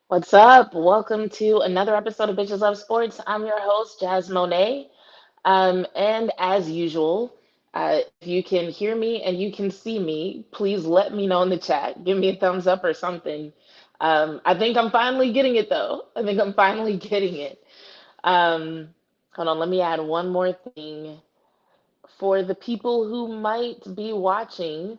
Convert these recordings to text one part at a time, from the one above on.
What's up? Welcome to another episode of Bitches Love Sports. I'm your host, Jazz Monet. And as usual, if you can hear me and you can see me, please let me know in the chat. Give me a thumbs up or something. I think I'm finally getting it though. I think I'm finally getting it. Um, Hold on, let me add one more thing for the people who might be watching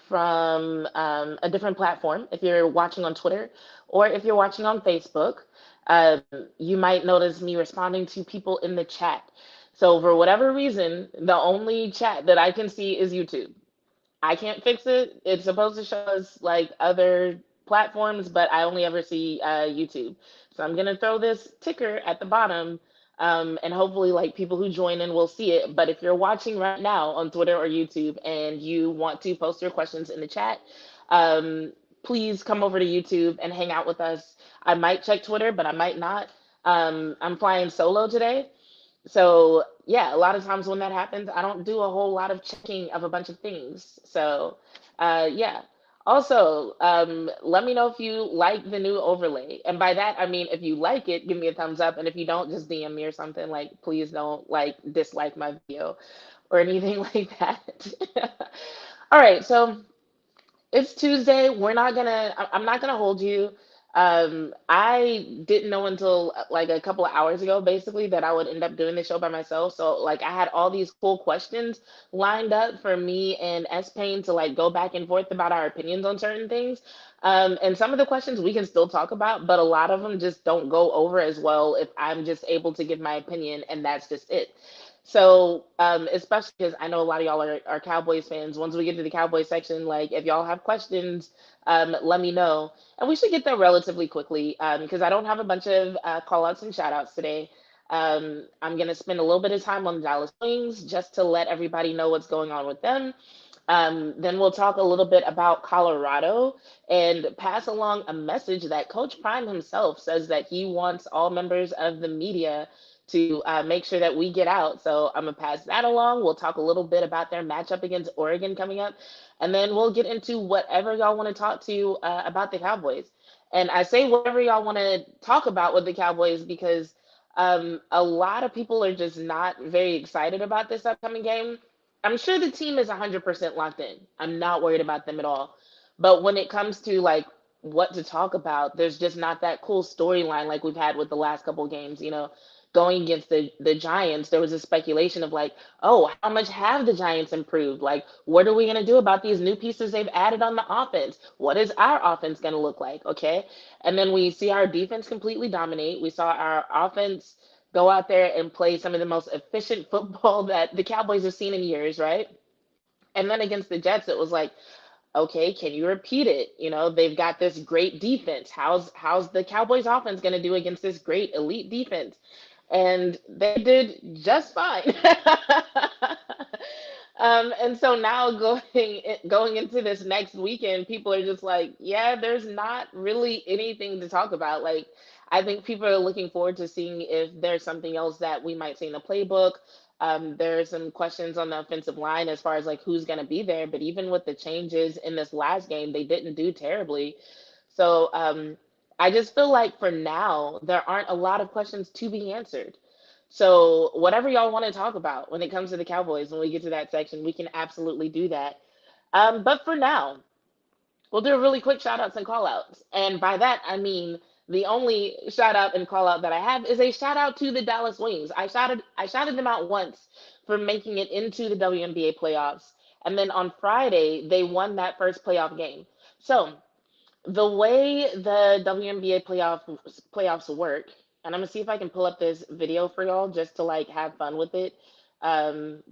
from a different platform. If you're watching on Twitter or if you're watching on Facebook, um, you might notice me responding to people in the chat. So, for whatever reason, the only chat that I can see is YouTube. I can't fix it. It's supposed to show us like other platforms, but I only ever see YouTube. So I'm gonna throw this ticker at the bottom, and hopefully, like people who join in will see it. But if you're watching right now on Twitter or YouTube and you want to post your questions in the chat, um, please come over to YouTube and hang out with us. I might check Twitter, but I might not. I'm flying solo today, so yeah, a lot of times when that happens, I don't do a whole lot of checking of a bunch of things. So yeah. Also, let me know if you like the new overlay. And by that, I mean, if you like it, give me a thumbs up. And if you don't, just DM me or something. Like, please don't like dislike my video or anything like that. All right, so it's Tuesday. I'm not gonna hold you. I didn't know until like a couple of hours ago, basically, that I would end up doing the show by myself. So like I had all these cool questions lined up for me and S Payne to like go back and forth about our opinions on certain things. And some of the questions we can still talk about, but a lot of them just don't go over as well if I'm just able to give my opinion and that's just it. So, especially because I know a lot of y'all are Cowboys fans. Once we get to the Cowboys section, like if y'all have questions, let me know. And we should get there relatively quickly because I don't have a bunch of call outs and shout outs today. I'm going to spend a little bit of time on the Dallas Wings just to let everybody know what's going on with them. Then we'll talk a little bit about Colorado and pass along a message that Coach Prime himself says that he wants all members of the media to make sure that we get out. So I'm gonna pass that along. We'll talk a little bit about their matchup against Oregon coming up, and then we'll get into whatever y'all want to talk to about the Cowboys. And I say whatever y'all want to talk about with the Cowboys because a lot of people are just not very excited about this upcoming game. I'm sure the team is 100% locked in. I'm not worried about them at all. But when it comes to like what to talk about, there's just not that cool storyline like we've had with the last couple of games. Going against the Giants, there was a speculation of like, oh, how much have the Giants improved? Like, what are we going to do about these new pieces they've added on the offense? What is our offense going to look like? Okay. And then we see our defense completely dominate. We saw our offense go out there and play some of the most efficient football that the Cowboys have seen in years, right? And then against the Jets, it was like, okay, can you repeat it? They've got this great defense. How's the Cowboys offense going to do against this great elite defense? And they did just fine. And so now going into this next weekend, people are just like, yeah, there's not really anything to talk about. Like, I think people are looking forward to seeing if there's something else that we might see in the playbook. There are some questions on the offensive line as far as like who's going to be there, but even with the changes in this last game, they didn't do terribly. So I just feel like for now, there aren't a lot of questions to be answered. So, whatever y'all want to talk about when it comes to the Cowboys, when we get to that section, we can absolutely do that. But for now, we'll do a really quick shout outs and call outs. And by that, I mean the only shout out and call out that I have is a shout out to the Dallas Wings. I shouted them out once for making it into the WNBA playoffs. And then on Friday, they won that first playoff game. So the way the WNBA playoffs work, and I'm gonna see if I can pull up this video for y'all just to like have fun with it,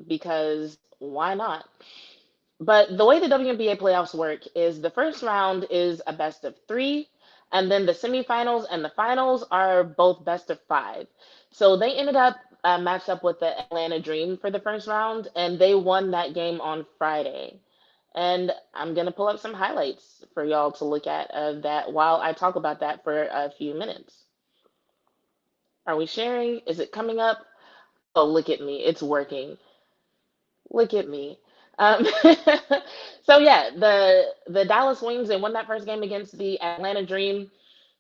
because why not? But the way the WNBA playoffs work is the first round is a best of three, and then the semifinals and the finals are both best of five. So they ended up matched up with the Atlanta Dream for the first round, and they won that game on Friday. And I'm going to pull up some highlights for y'all to look at of that while I talk about that for a few minutes. Are we sharing? Is it coming up? Oh, look at me. It's working. Look at me. Um, so yeah, the Dallas Wings, they won that first game against the Atlanta Dream.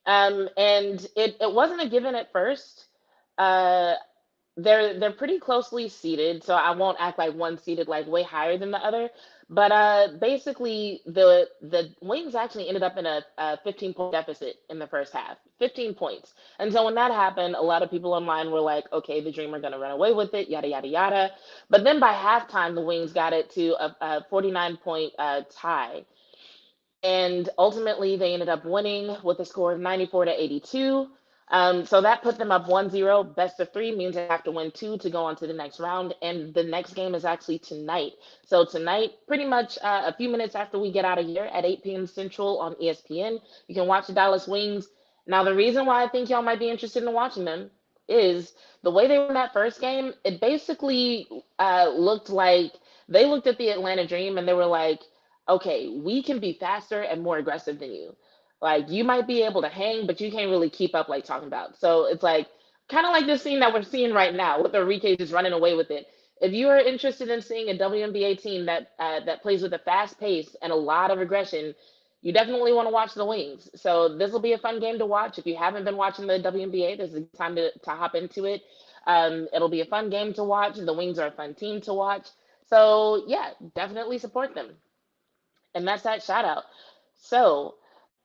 And it wasn't a given at first. Uh, they're pretty closely seated, so I won't act like one seated like way higher than the other. But basically, the Wings actually ended up in a 15-point deficit in the first half, 15 points. And so when that happened, a lot of people online were like, "Okay, the Dream are going to run away with it, yada yada yada." But then by halftime, the Wings got it to a 49-point tie, and ultimately they ended up winning with a score of 94 to 82. So that put them up 1-0. Best of three means they have to win two to go on to the next round. And the next game is actually tonight. So tonight, pretty much a few minutes after we get out of here at 8 p.m. Central on ESPN, you can watch the Dallas Wings. Now, the reason why I think y'all might be interested in watching them is the way they won that first game. It basically looked like they looked at the Atlanta Dream and they were like, okay, we can be faster and more aggressive than you. Like you might be able to hang, but you can't really keep up like talking about. So it's like kind of like this scene that we're seeing right now with Enrique just running away with it. If you are interested in seeing a WNBA team that plays with a fast pace and a lot of aggression, you definitely want to watch the Wings. So this will be a fun game to watch. If you haven't been watching the WNBA, this is a good time to hop into it. It'll be a fun game to watch. The Wings are a fun team to watch. So yeah, definitely support them. And that's that shout out. So,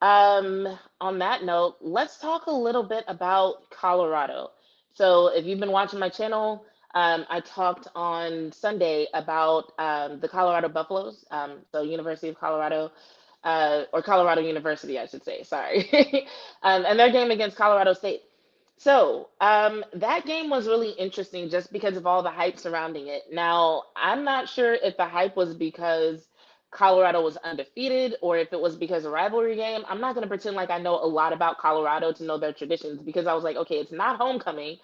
on that note, let's talk a little bit about Colorado. So, if you've been watching my channel, I talked on Sunday about the Colorado Buffaloes, so University of Colorado, or Colorado University, I should say, sorry, and their game against Colorado State. So, that game was really interesting just because of all the hype surrounding it. Now, I'm not sure if the hype was because Colorado was undefeated or if it was because of rivalry game. I'm not going to pretend like I know a lot about Colorado to know their traditions because I was like, okay, it's not homecoming.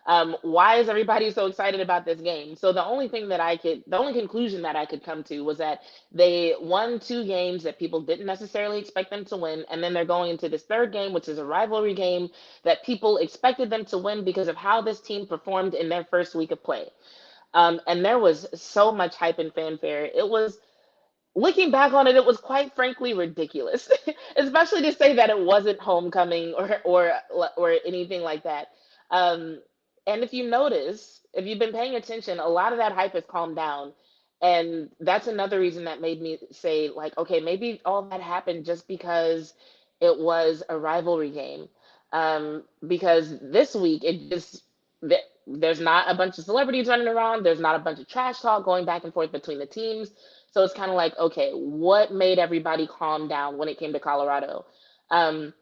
Why is everybody so excited about this game? So the only conclusion that I could come to was that they won two games that people didn't necessarily expect them to win, and then they're going into this third game, which is a rivalry game that people expected them to win because of how this team performed in their first week of play. And there was so much hype and fanfare. It was looking back on it, it was quite frankly ridiculous, especially to say that it wasn't homecoming or anything like that. Um, and if you notice, if you've been paying attention, a lot of that hype has calmed down, and that's another reason that made me say like, okay, maybe all that happened just because it was a rivalry game. Because this week it just there's not a bunch of celebrities running around. There's not a bunch of trash talk going back and forth between the teams, so it's kind of like, okay, what made everybody calm down when it came to Colorado? Um,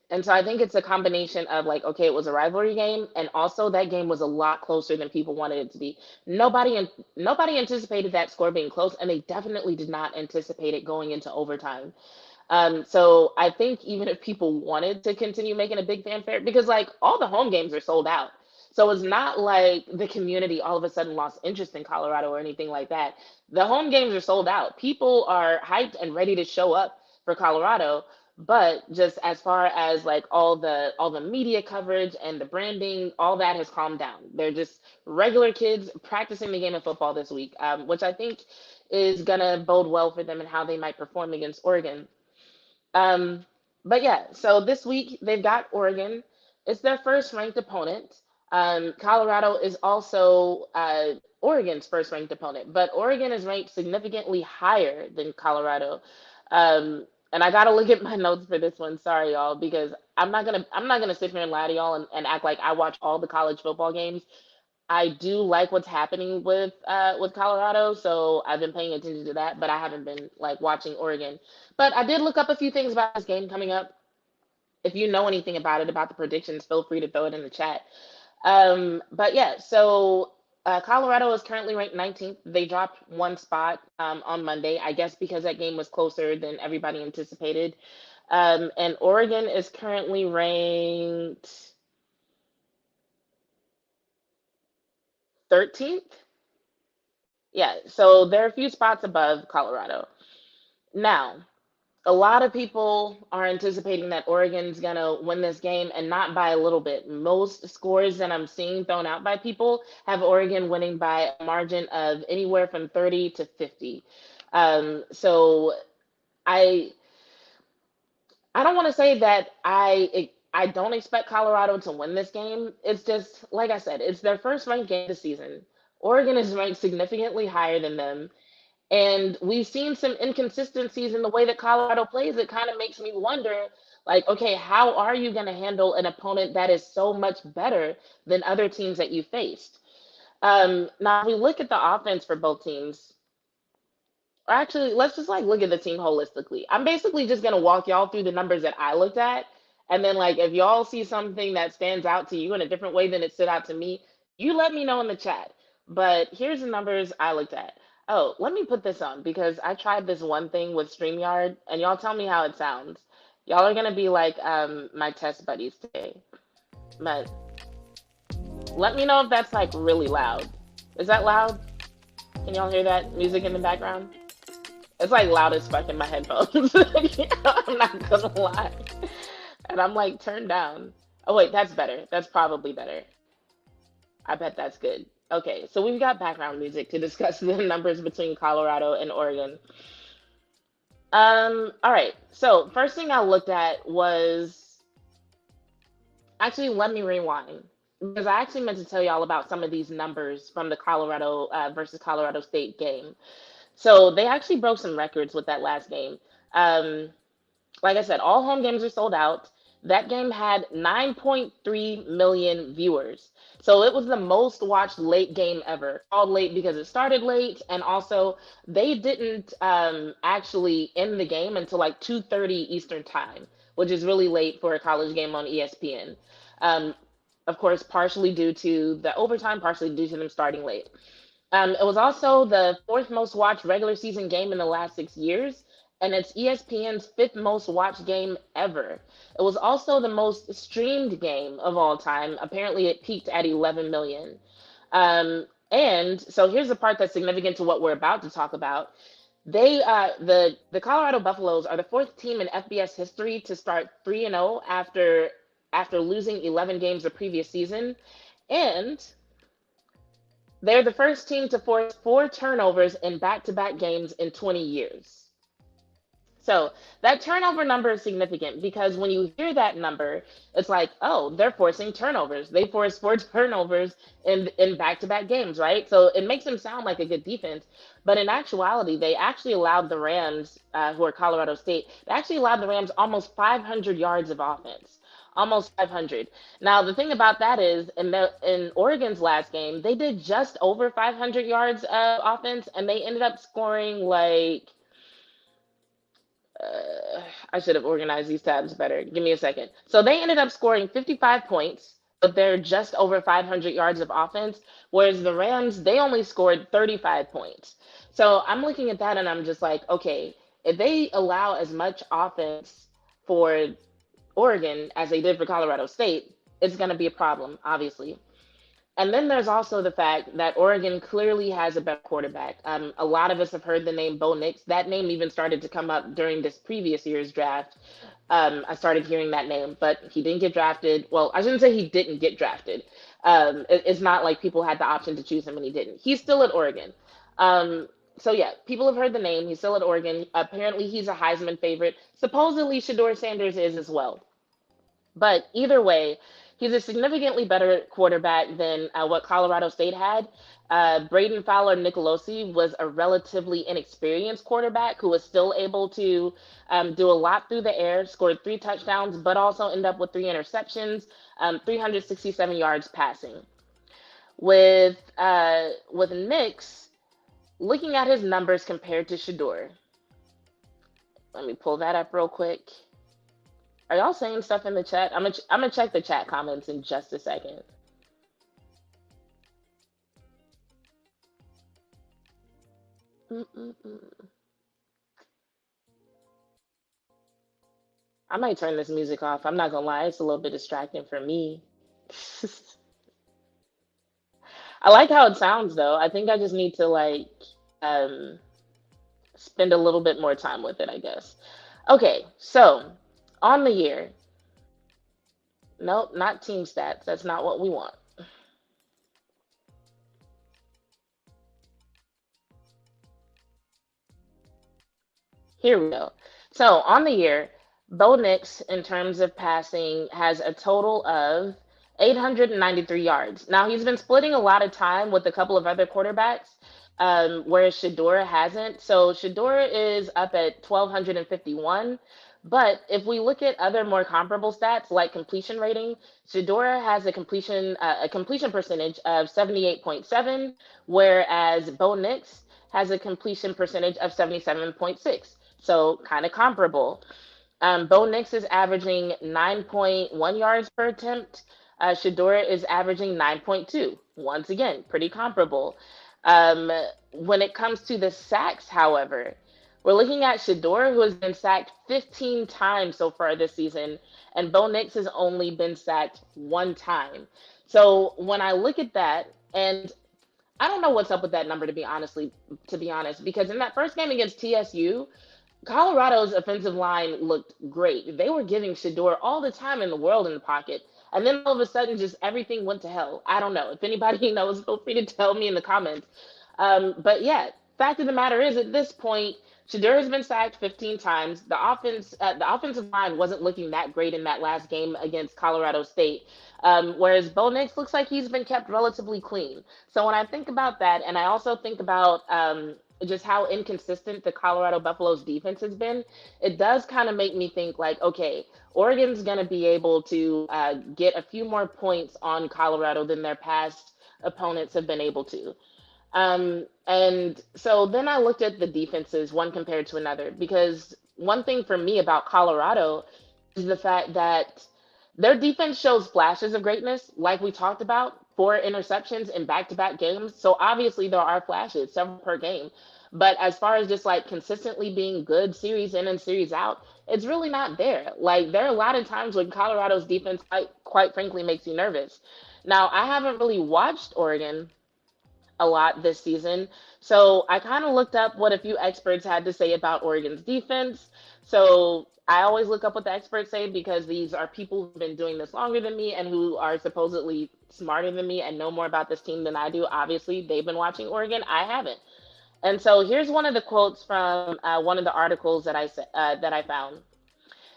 and so I think it's a combination of like, okay, it was a rivalry game, and also that game was a lot closer than people wanted it to be. Nobody anticipated that score being close, and they definitely did not anticipate it going into overtime. So I think even if people wanted to continue making a big fanfare, because like all the home games are sold out. So it's not like the community all of a sudden lost interest in Colorado or anything like that. The home games are sold out. People are hyped and ready to show up for Colorado. But just as far as like all the media coverage and the branding, all that has calmed down. They're just regular kids practicing the game of football this week, which I think is gonna bode well for them and how they might perform against Oregon. Um, but yeah, so this week they've got Oregon. It's their first ranked opponent. Colorado is also Oregon's first ranked opponent, but Oregon is ranked significantly higher than Colorado. And I gotta look at my notes for this one. Sorry, y'all, because I'm not gonna sit here and lie to y'all and act like I watch all the college football games. I do like what's happening with Colorado, so I've been paying attention to that, but I haven't been like watching Oregon. But I did look up a few things about this game coming up. If you know anything about it, about the predictions, feel free to throw it in the chat. But yeah, so Colorado is currently ranked 19th. They dropped one spot on Monday, I guess because that game was closer than everybody anticipated. And Oregon is currently ranked 13th. Yeah, so they're a few spots above Colorado. Now, a lot of people are anticipating that Oregon's gonna win this game and not by a little bit. Most scores that I'm seeing thrown out by people have Oregon winning by a margin of anywhere from 30 to 50. So I I don't want to say that I don't expect Colorado to win this game. It's just like I said, it's their first ranked game this season. Oregon is ranked significantly higher than them, and we've seen some inconsistencies in the way that Colorado plays. It kind of makes me wonder, like, okay, how are you going to handle an opponent that is so much better than other teams that you faced? Now, if we look at the offense for both teams, or actually, let's just like look at the team holistically. I'm basically just gonna walk y'all through the numbers that I looked at, and then like if y'all see something that stands out to you in a different way than it stood out to me, you let me know in the chat. But here's the numbers I looked at. Oh, let me put this on because I tried this one thing with StreamYard, and y'all tell me how it sounds. Y'all are gonna be like my test buddies today. But let me know if that's like really loud. Is that loud? Can y'all hear that music in the background? It's like loud as fuck in my headphones. I'm not gonna lie. And I'm like turned down. Oh wait, that's better. That's probably better. I bet that's good. Okay, so we've got background music to discuss the numbers between Colorado and Oregon. All right. So first thing I looked at was actually let me rewind because I actually meant to tell y'all about some of these numbers from the Colorado versus Colorado State game. So they actually broke some records with that last game. Um, like I said, all home games are sold out. That game had 9.3 million viewers. So it was the most watched late game ever. Called late because it started late, and also they didn't actually end the game until like 2:30 Eastern time, which is really late for a college game on ESPN. Um, of course, partially due to the overtime, partially due to them starting late. It was also the fourth most watched regular season game in the last 6 years, and it's ESPN's fifth most watched game ever. It was also the most streamed game of all time. Apparently, it peaked at 11 million. And so here's the part that's significant to what we're about to talk about. The Colorado Buffaloes are the fourth team in FBS history to start 3-0 after losing 11 games the previous season, and they're the first team to force four turnovers in back to back games in 20 years. So that turnover number is significant because when you hear that number, it's like, oh, they're forcing turnovers. They forced four turnovers in back to back games, right? So it makes them sound like a good defense. But in actuality, they actually allowed the Rams, who are Colorado State, they actually allowed the Rams almost 500 yards of offense. Almost 500. Now the thing about that is, in Oregon's last game, they did just over 500 yards of offense, and they ended up scoring like I should have organized these tabs better. Give me a second. So they ended up scoring 55 points, but they're just over 500 yards of offense, whereas the Rams, they only scored 35 points. So I'm looking at that and I'm just like, okay, if they allow as much offense for Oregon as they did for Colorado State, it's going to be a problem, obviously. And then there's also the fact that Oregon clearly has a better quarterback. A lot of us have heard the name Bo Nix. That name even started to come up during this previous year's draft. I started hearing that name, but he didn't get drafted. Well, I shouldn't say he didn't get drafted. It's not like people had the option to choose him and he didn't. He's still at Oregon. So yeah, people have heard the name. He's still at Oregon. Apparently, he's a Heisman favorite. Supposedly, Shador Sanders is as well. But either way, he's a significantly better quarterback than what Colorado State had. Braden Fowler Nicolosi was a relatively inexperienced quarterback who was still able to do a lot through the air, scored three touchdowns, but also ended up with three interceptions, 367 yards passing. With Nix, looking at his numbers compared to Shador, let me pull that up real quick. Are y'all saying stuff in the chat? I'm gonna check the chat comments in just a second. Mm-mm-mm. I might turn this music off. I'm not gonna lie, it's a little bit distracting for me. I like how it sounds though. I think I just need to like um spend a little bit more time with it, I guess. Okay, so on the year. Nope, not team stats. That's not what we want. Here we go. So on the year, Bo Nix, in terms of passing, has a total of 893 yards. Now, he's been splitting a lot of time with a couple of other quarterbacks, whereas Shador hasn't. So Shador is up at 1,251. But if we look at other more comparable stats like completion rating, Shador has a completion percentage of 78.7, whereas Bo Nix has a completion percentage of 77.6. So kind of comparable. Bo Nix is averaging 9.1 yards per attempt. Shador is averaging 9.2. Once again, pretty comparable. Um, when it comes to the sacks, however, we're looking at Shador, who has been sacked 15 times so far this season, and Bo Nix has only been sacked one time. So when I look at that, and I don't know what's up with that number to be honest, because in that first game against TSU, Colorado's offensive line looked great. They were giving Shador all the time in the world in the pocket. And then all of a sudden, just everything went to hell. I don't know. If anybody knows, feel free to tell me in the comments. But yeah, fact of the matter is, at this point, Shador has been sacked 15 times. The offensive line wasn't looking that great in that last game against Colorado State. Whereas Bo Nix looks like he's been kept relatively clean. So when I think about that, and I also think about just how inconsistent the Colorado Buffaloes defense has been, it does kind of make me think like, okay, Oregon's going to be able to get a few more points on Colorado than their past opponents have been able to. And so then I looked at the defenses, one compared to another, because one thing for me about Colorado is the fact that their defense shows flashes of greatness, like we talked about, 4 interceptions in back-to-back games. So obviously there are flashes, several per game. But as far as just like consistently being good series in and series out, it's really not there. Like there are a lot of times when Colorado's defense quite frankly makes you nervous. Now, I haven't really watched Oregon a lot this season. So I kind of looked up what a few experts had to say about Oregon's defense. So I always look up what the experts say because these are people who've been doing this longer than me and who are supposedly smarter than me and know more about this team than I do. Obviously, they've been watching Oregon. I haven't. And so here's one of the quotes from one of the articles that I found.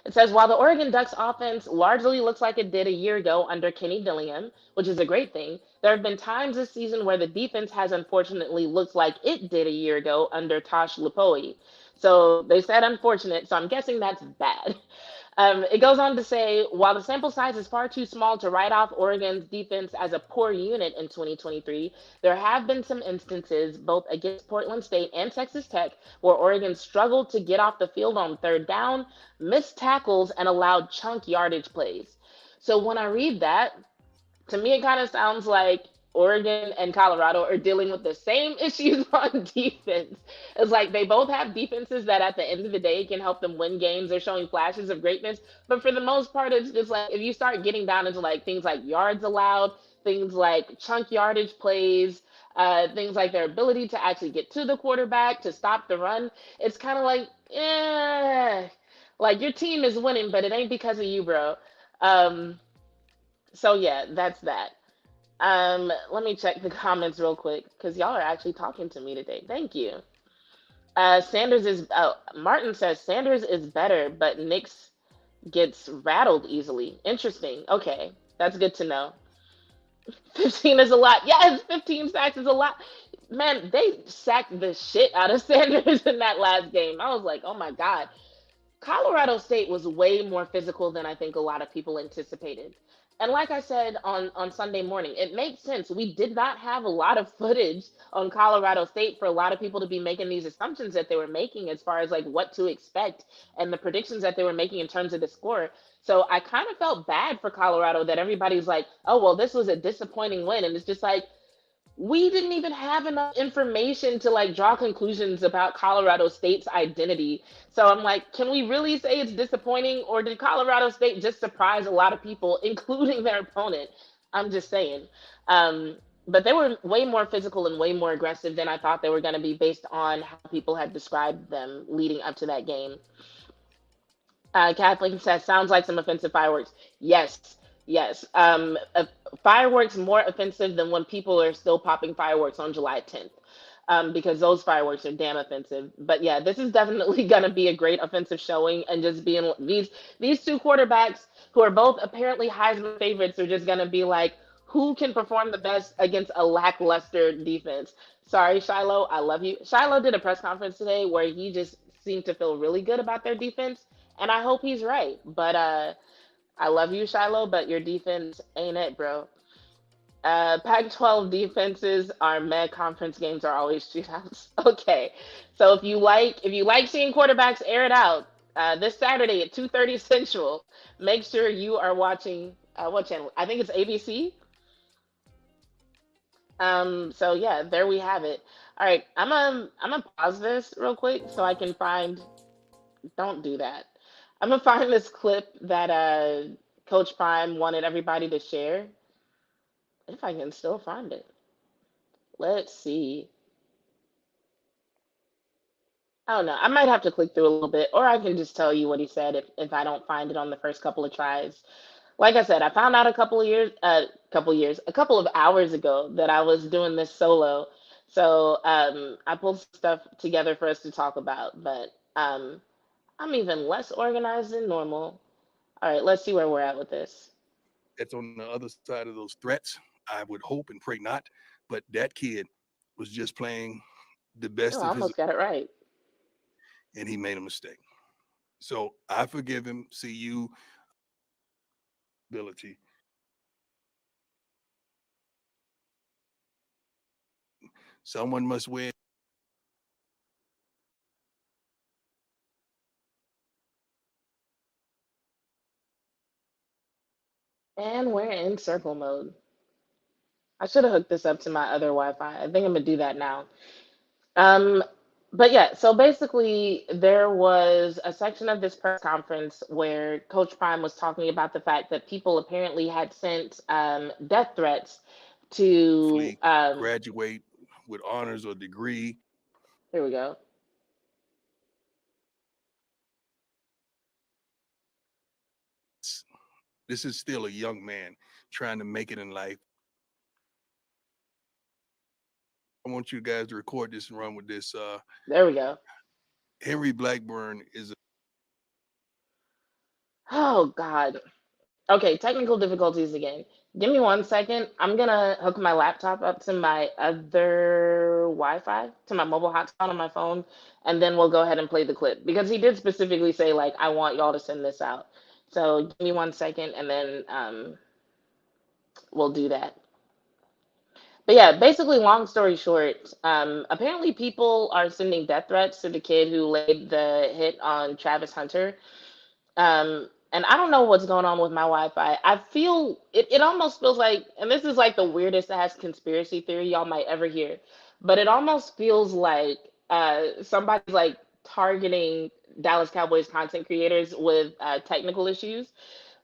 It says, while the Oregon Ducks offense largely looks like it did a year ago under Kenny Dillingham, which is a great thing, there have been times this season where the defense has unfortunately looked like it did a year ago under Tosh Lupoi. So they said unfortunate, so I'm guessing that's bad. It goes on to say, while the sample size is far too small to write off Oregon's defense as a poor unit in 2023, there have been some instances, both against Portland State and Texas Tech, where Oregon struggled to get off the field on third down, missed tackles, and allowed chunk yardage plays. So when I read that, to me, it kind of sounds like Oregon and Colorado are dealing with the same issues on defense. It's like they both have defenses that at the end of the day can help them win games. They're showing flashes of greatness. But for the most part, it's just like if you start getting down into like things like yards allowed, things like chunk yardage plays, things like their ability to actually get to the quarterback, to stop the run, it's kind of like, like your team is winning, but it ain't because of you, bro. Um, so yeah, that's that. Let me check the comments real quick because y'all are actually talking to me today. Thank you. Martin says Sanders is better, but Nix gets rattled easily. Interesting. Okay, that's good to know. 15 is a lot. Yes, 15 sacks is a lot. Man, they sacked the shit out of Sanders in that last game. I was like, oh my God. Colorado State was way more physical than I think a lot of people anticipated. And like I said on Sunday morning, it makes sense. We did not have a lot of footage on Colorado State for a lot of people to be making these assumptions that they were making as far as like what to expect and the predictions that they were making in terms of the score. So I kind of felt bad for Colorado that everybody's like, oh, well, this was a disappointing win. And it's just like, we didn't even have enough information to like draw conclusions about Colorado State's identity. So I'm like, can we really say it's disappointing, or did Colorado State just surprise a lot of people, including their opponent? I'm just saying. But they were way more physical and way more aggressive than I thought they were going to be based on how people had described them leading up to that game. Kathleen says, sounds like some offensive fireworks. Yes, yes. Fireworks more offensive than when people are still popping fireworks on July 10th. because those fireworks are damn offensive. But yeah, this is definitely going to be a great offensive showing, and just being these two quarterbacks who are both apparently Heisman favorites are just going to be like, who can perform the best against a lackluster defense? Sorry, Shiloh, I love you. Shiloh did a press conference today where he just seemed to feel really good about their defense, and I hope he's right. But I love you, Shiloh, but your defense ain't it, bro. Pac-12 defenses are meh. Conference games are always shootouts. Okay, so if you like seeing quarterbacks air it out, this Saturday at 2:30 Central, make sure you are watching what channel? I think it's ABC. So yeah, there we have it. All right, I'm gonna pause this real quick so I can find. Don't do that. I'm gonna find this clip that Coach Prime wanted everybody to share. If I can still find it. Let's see. I don't know. I might have to click through a little bit, or I can just tell you what he said if I don't find it on the first couple of tries. Like I said, I found out a couple of hours ago that I was doing this solo. So I pulled some stuff together for us to talk about, but I'm even less organized than normal. All right, let's see where we're at with this. That's on the other side of those threats. I would hope and pray not, but that kid was just playing the Oh, best I of his almost got it right. and he made a mistake. So I forgive him. See you ability. Someone must win. And we're in circle mode. I should have hooked this up to my other Wi-Fi. I think I'm gonna do that now. Um, but yeah, so basically, there was a section of this press conference where Coach Prime was talking about the fact that people apparently had sent death threats to. Hopefully graduate with honors or degree. Here we go. This is still a young man trying to make it in life. I want you guys to record this and run with this. There we go. Henry Blackburn is Oh God. Okay, technical difficulties again. Give me 1 second. I'm gonna hook my laptop up to my other Wi-Fi, to my mobile hotspot on my phone, and then we'll go ahead and play the clip because he did specifically say like, I want y'all to send this out. So give me 1 second, and then we'll do that. But yeah, basically, long story short, apparently people are sending death threats to the kid who laid the hit on Travis Hunter. And I don't know what's going on with my Wi-Fi. I feel it almost feels like, and this is like the weirdest ass conspiracy theory y'all might ever hear, but it almost feels like somebody's like targeting Dallas Cowboys content creators with technical issues,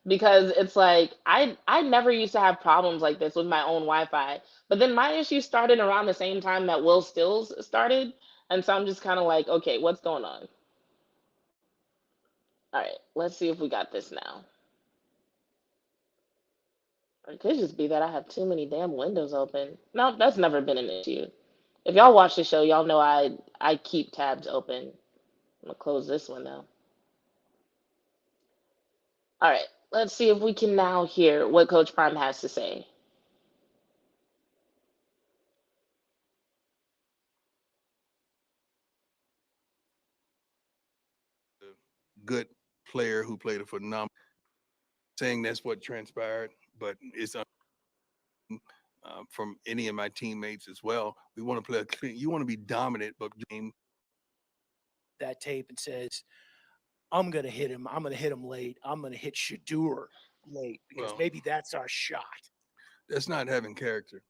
because it's like I never used to have problems like this with my own Wi-Fi, but then my issue started around the same time that Will Stills started, and so I'm just kind of like, okay, what's going on? All right, let's see if we got this now. Or it could just be that I have too many damn windows open. No, that's never been an issue. If y'all watch the show, y'all know I keep tabs open. I'm gonna close this one now. All right, let's see if we can now hear what Coach Prime has to say. a good player who played a phenomenal. Saying that's what transpired, but it's from any of my teammates as well. We want to play a clean. You want to be dominant, but game. That tape and says, I'm going to hit him. I'm going to hit him late. I'm going to hit Shadur late because Well, maybe that's our shot. that's not having character.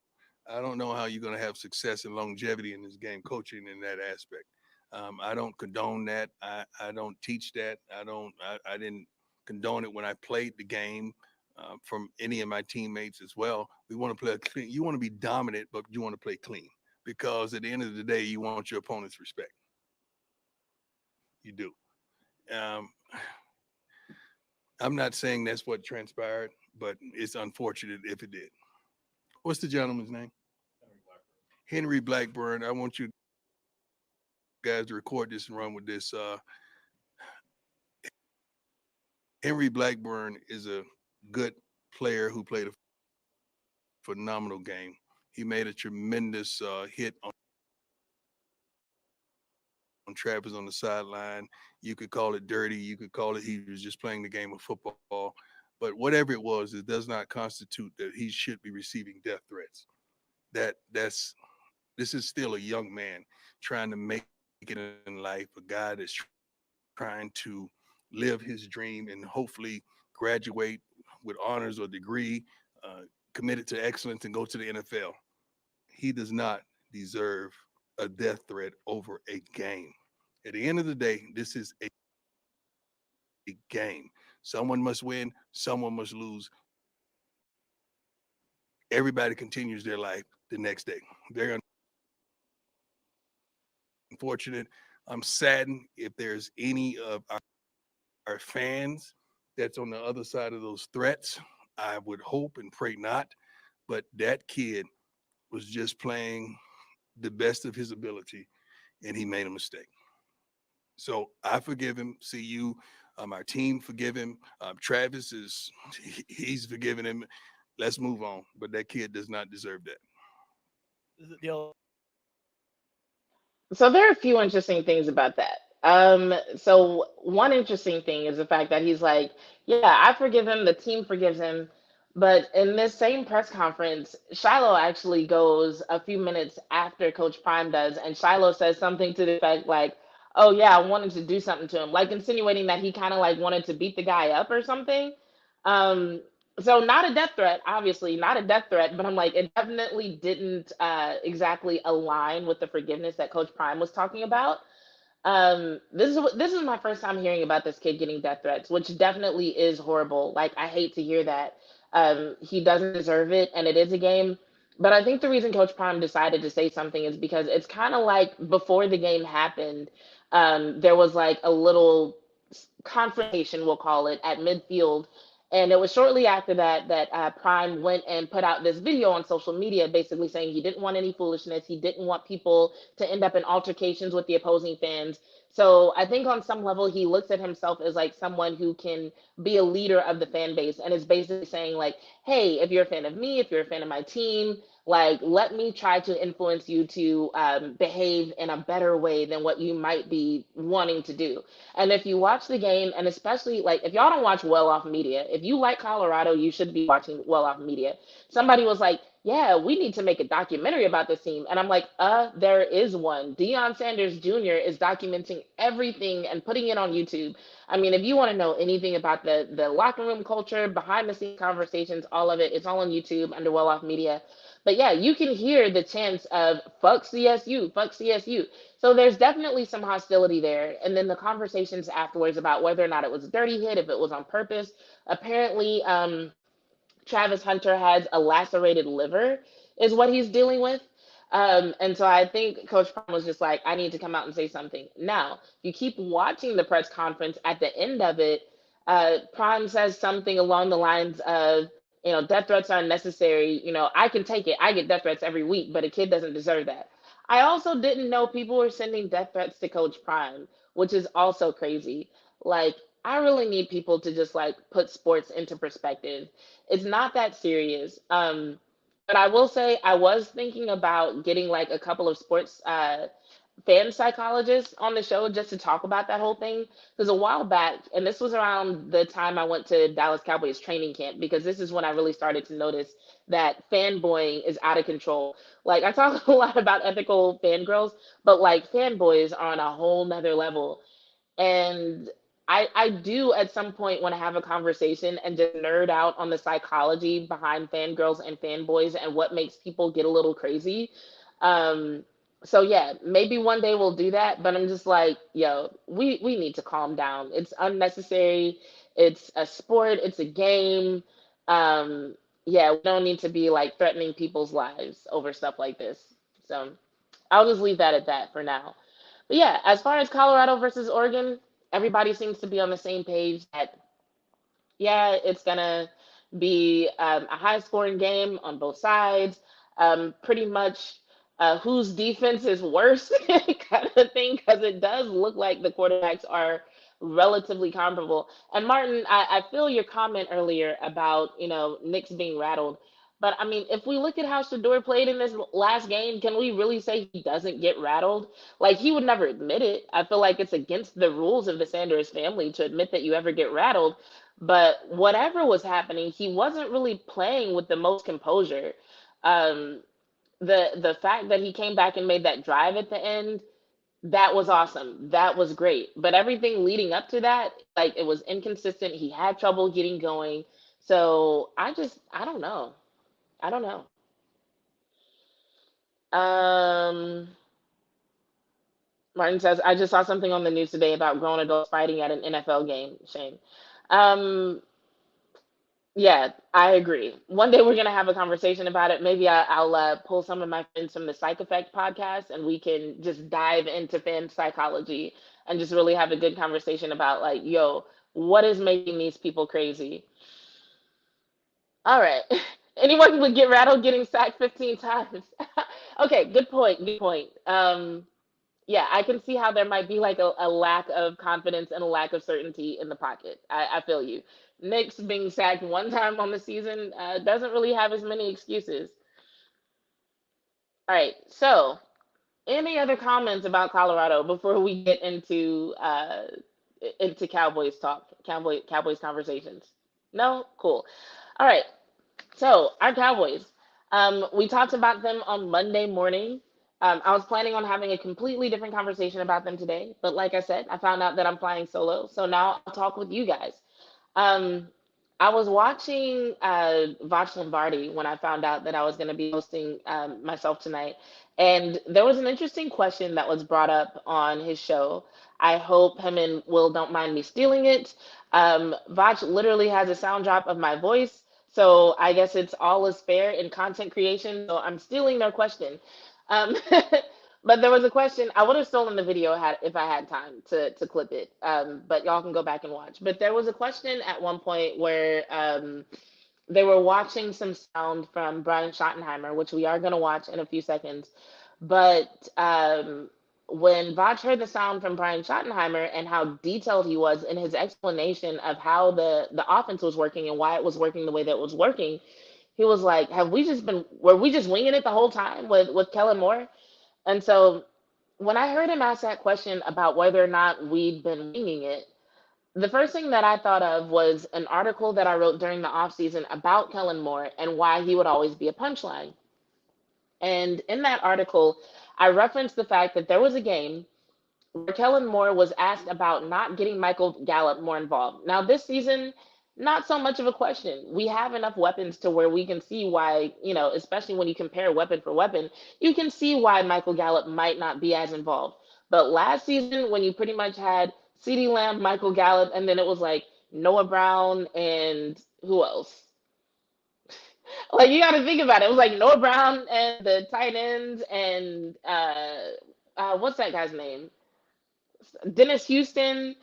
I don't know how you're going to have success and longevity in this game, coaching in that aspect. I don't condone that. I don't teach that. I didn't condone it when I played the game. From any of my teammates as well, we want to play a clean. You want to be dominant, but you want to play clean because at the end of the day, you want your opponent's respect. You do. Um, I'm not saying that's what transpired, but it's unfortunate if it did. What's the gentleman's name? Henry Blackburn. I want you guys to record this and run with this. Henry Blackburn is a good player who played a phenomenal game. He made a tremendous hit on Travis on the sideline. You could call it dirty. You could call it he was just playing the game of football. But whatever it was, it does not constitute that he should be receiving death threats. That's this is still a young man trying to make it in life, a guy that's trying to live his dream and hopefully graduate with honors or degree, uh, committed to excellence and go to the NFL. He does not deserve a death threat over a game. At the end of the day, this is a game. Someone must win, someone must lose. Everybody continues their life the next day. Very unfortunate. I'm saddened if there's any of our fans that's on the other side of those threats. I would hope and pray not, but that kid was just playing the best of his ability and he made a mistake. So I forgive him. See you. Our team forgive him. Travis he's forgiven him. Let's move on. But that kid does not deserve that. The So there are a few interesting things about that. So one interesting thing is the fact that he's like, yeah, I forgive him, the team forgives him. But in this same press conference, Shiloh actually goes a few minutes after Coach Prime does, and Shiloh says something to the effect like, "Oh yeah, I wanted to do something to him," like insinuating that he kind of like wanted to beat the guy up or something. Um, so not a death threat, obviously not a death threat, but I'm like, it definitely didn't exactly align with the forgiveness that Coach Prime was talking about. This is my first time hearing about this kid getting death threats, which definitely is horrible. Like I hate to hear that. He doesn't deserve it, and it is a game. But I think the reason Coach Prime decided to say something is because it's kind of like before the game happened, there was like a little confrontation, we'll call it, at midfield. And it was shortly after that that Prime went and put out this video on social media, basically saying he didn't want any foolishness. He didn't want people to end up in altercations with the opposing fans. So I think on some level he looks at himself as like someone who can be a leader of the fan base and is basically saying like, hey, if you're a fan of me, if you're a fan of my team, like let me try to influence you to behave in a better way than what you might be wanting to do. And if you watch the game, and especially like if y'all don't watch Well Off Media, if you like Colorado, you should be watching Well Off Media. Somebody was like, yeah, we need to make a documentary about this team. And I'm like, there is one. Deion Sanders Jr. is documenting everything and putting it on YouTube. I mean, if you want to know anything about the locker room culture, behind the scenes conversations, all of it, it's all on YouTube under Well Off Media. But yeah, you can hear the chants of fuck CSU, fuck CSU. So there's definitely some hostility there. And then the conversations afterwards about whether or not it was a dirty hit, if it was on purpose. Apparently, Travis Hunter has a lacerated liver, is what he's dealing with. And so I think Coach Prime was just like, I need to come out and say something. Now, you keep watching the press conference at the end of it, Prime says something along the lines of, death threats are unnecessary. I can take it. I get death threats every week, but a kid doesn't deserve that. I also didn't know people were sending death threats to Coach Prime, which is also crazy. Like, I really need people to just like put sports into perspective. It's not that serious. But I will say I was thinking about getting like a couple of sports fan psychologists on the show just to talk about that whole thing. Because a while back, and this was around the time I went to Dallas Cowboys training camp, because this is when I really started to notice that fanboying is out of control. Like I talk a lot about ethical fangirls, but like fanboys are on a whole nother level. And I do at some point want to have a conversation and just nerd out on the psychology behind fangirls and fanboys and what makes people get a little crazy. Um, so yeah, maybe one day we'll do that, but I'm just like, yo, we need to calm down. It's unnecessary. It's a sport, it's a game. Um, yeah, we don't need to be like threatening people's lives over stuff like this. So I'll just leave that at that for now. But yeah, as far as Colorado versus Oregon, everybody seems to be on the same page that, yeah, it's going to be a high scoring game on both sides. Pretty much whose defense is worse kind of thing, because it does look like the quarterbacks are relatively comparable. And Martin, I feel your comment earlier about, Knicks being rattled. But I mean, if we look at how Shador played in this last game, can we really say he doesn't get rattled? Like, he would never admit it. I feel like it's against the rules of the Sanders family to admit that you ever get rattled. But whatever was happening, he wasn't really playing with the most composure. Um, the fact that he came back and made that drive at the end, that was awesome. That was great. But everything leading up to that, like, it was inconsistent. He had trouble getting going. So I don't know. I don't know. Um, Martin says, I just saw something on the news today about grown adults fighting at an NFL game. Shame. Um, Yeah, I agree. One day we're gonna have a conversation about it. Maybe I'll pull some of my friends from the Psych Effect podcast, and we can just dive into fan psychology and just really have a good conversation about, like, yo, what is making these people crazy? All right. Anyone would get rattled getting sacked 15 times. Okay, good point. Good point. Yeah, I can see how there might be like a lack of confidence and a lack of certainty in the pocket. I feel you. Knicks being sacked one time on the season doesn't really have as many excuses. All right, so any other comments about Colorado before we get into Cowboys talk, Cowboys conversations? No, cool. All right, so our Cowboys, we talked about them on Monday morning. I was planning on having a completely different conversation about them today, but like I said, I found out that I'm flying solo, so now I'll talk with you guys. Um, I was watching Voch Lombardi when I found out that I was going to be hosting myself tonight, and there was an interesting question that was brought up on his show. I hope him and Will don't mind me stealing it. Voch literally has a sound drop of my voice, so I guess it's all is fair in content creation. So I'm stealing their question. Um, but there was a question. I would have stolen the video had if I had time to clip it. But y'all can go back and watch. But there was a question at one point where they were watching some sound from Brian Schottenheimer, which we are going to watch in a few seconds. But when Vach heard the sound from Brian Schottenheimer and how detailed he was in his explanation of how the offense was working and why it was working the way that it was working, he was like, were we just winging it the whole time with Kellen Moore? And so when I heard him ask that question about whether or not we'd been winging it, the first thing that I thought of was an article that I wrote during the offseason about Kellen Moore and why he would always be a punchline. And in that article, I referenced the fact that there was a game where Kellen Moore was asked about not getting Michael Gallup more involved. Now, this season, not so much of a question. We have enough weapons to where we can see why, especially when you compare weapon for weapon, you can see why Michael Gallup might not be as involved. But last season, when you pretty much had CeeDee Lamb, Michael Gallup, and then it was like Noah Brown and who else? Like, you got to think about it. It was like Noah Brown and the tight ends and what's that guy's name? Dennis Houston.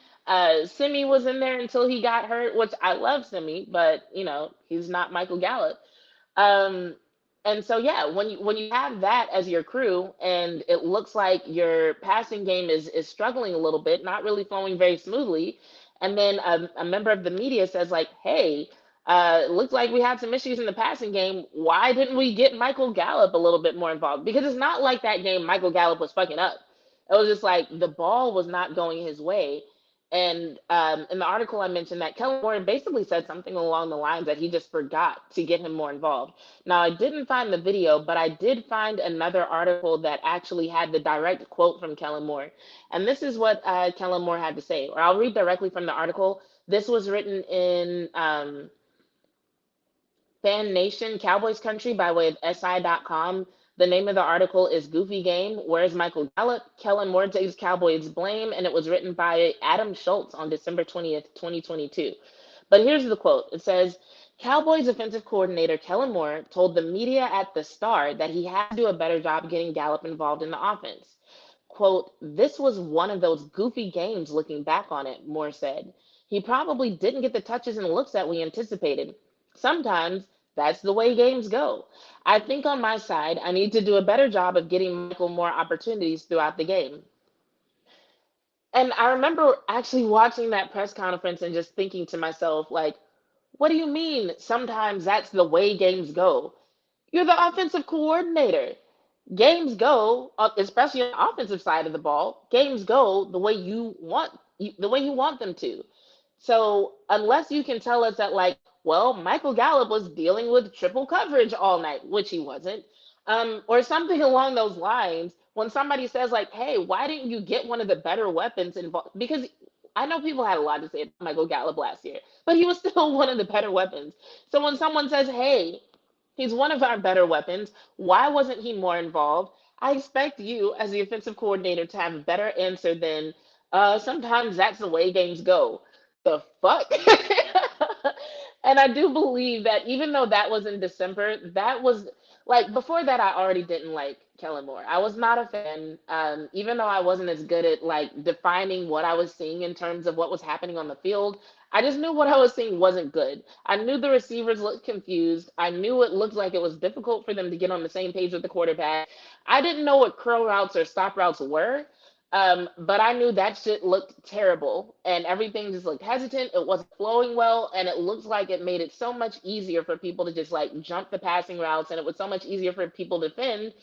Simi was in there until he got hurt, which I love Simi, but he's not Michael Gallup. Um, and so yeah, when you have that as your crew, and it looks like your passing game is struggling a little bit, not really flowing very smoothly, and then a member of the media says like, "Hey, it looks like we had some issues in the passing game. Why didn't we get Michael Gallup a little bit more involved?" Because it's not like that game Michael Gallup was fucking up. It was just like the ball was not going his way. And in the article, I mentioned that Kellen Moore basically said something along the lines that he just forgot to get him more involved. Now, I didn't find the video, but I did find another article that actually had the direct quote from Kellen Moore. And this is what Kellen Moore had to say, or I'll read directly from the article. This was written in Fan Nation Cowboys Country by way of SI.com. The name of the article is Goofy Game. Where's Michael Gallup? Kellen Moore takes Cowboys blame. And it was written by Adam Schultz on December 20th, 2022. But here's the quote. It says, Cowboys offensive coordinator Kellen Moore told the media at the Star that he had to do a better job getting Gallup involved in the offense. Quote, this was one of those goofy games looking back on it, Moore said. He probably didn't get the touches and looks that we anticipated. Sometimes That's the way games go. I think on my side, I need to do a better job of getting Michael more opportunities throughout the game. And I remember actually watching that press conference and just thinking to myself, like, what do you mean sometimes that's the way games go? You're the offensive coordinator. Games go, especially on the offensive side of the ball, games go the way the way you want them to. So unless you can tell us that, like, well, Michael Gallup was dealing with triple coverage all night, which he wasn't, or something along those lines, when somebody says like, hey, why didn't you get one of the better weapons involved? Because I know people had a lot to say about Michael Gallup last year, but he was still one of the better weapons. So when someone says, hey, he's one of our better weapons. Why wasn't he more involved? I expect you, as the offensive coordinator, to have a better answer than sometimes that's the way games go. The fuck? And I do believe that even though that was in December, that was like before that, I already didn't like Kellen Moore. I was not a fan, even though I wasn't as good at like defining what I was seeing in terms of what was happening on the field. I just knew what I was seeing wasn't good. I knew the receivers looked confused. I knew it looked like it was difficult for them to get on the same page with the quarterback. I didn't know what curl routes or stop routes were, but I knew that shit looked terrible and everything just looked hesitant. It wasn't flowing well, and it looked like it made it so much easier for people to just like jump the passing routes, and it was so much easier for people to defend